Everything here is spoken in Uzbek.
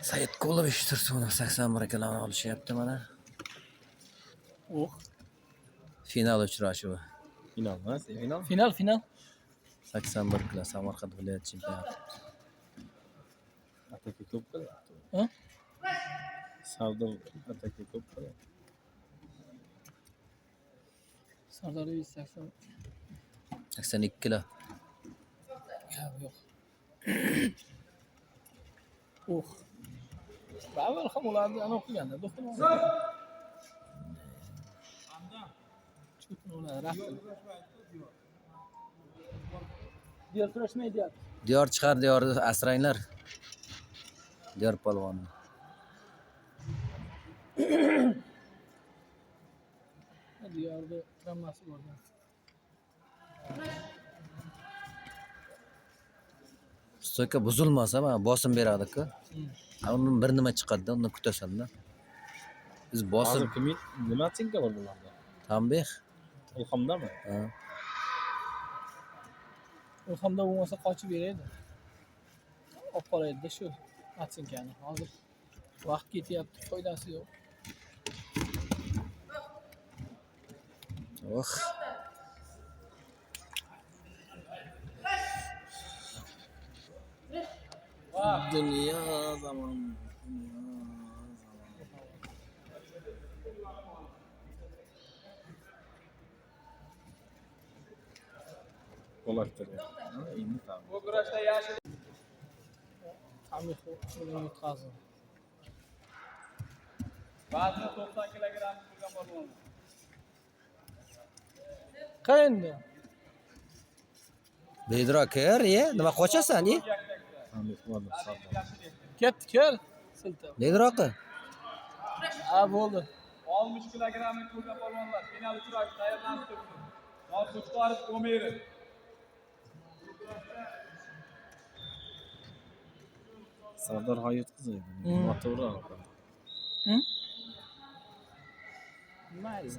Saidqulov Tursunov 81 kiloni olishyapti mana. Final uchrashuvi. Final emas, final. Final. 81 kilo Samarqand viloyat chempionati. Ataka ko'p qil. Ha? Savdo ataka ko'p qil. Sardor 180. 82 kilo. Yo'q. Avval ham ularni ana o'qiganda do'xtir. Diyor kurashmaydi. Diyor chiqar, diyorni asranglar. Diyor polvonni. Diyorda travmasi bor. Stoyka buzilmasa, mana bosim beradi-ku. Undan bir nima chiqadi-da, undan kutasan-da. Biz bosim Hozir kim nima tinka bor bularda? Tanbeh. Ilhomdami? Ha. Ilhomda bo'lmasa qochib beradi. Olib qolaydi-da shu Matsinkani. Hozir vaqt ketyapti, foydasi yo'q. Oh. Dünya zaman. Qo'lakdir. Endi tamam. Bu kurashda yaxshi. Tamih yutqazdi. Vazni 90 kilogramm bo'lgan polvon. Qayerda? Bedrock ye, nima qochasan, ye? Tamam, bo'ldi, savdo. Ketdi, kel. Siltab. Bedrock. Ha, bo'ldi. 60 kilogrammlik bo'lgan polvonlar final uchrashuvi tayyorlanib turibdi. Norqo'chqorov Ko'mirov. Sardor Hayotqizov. Noto'g'ri. Mayli.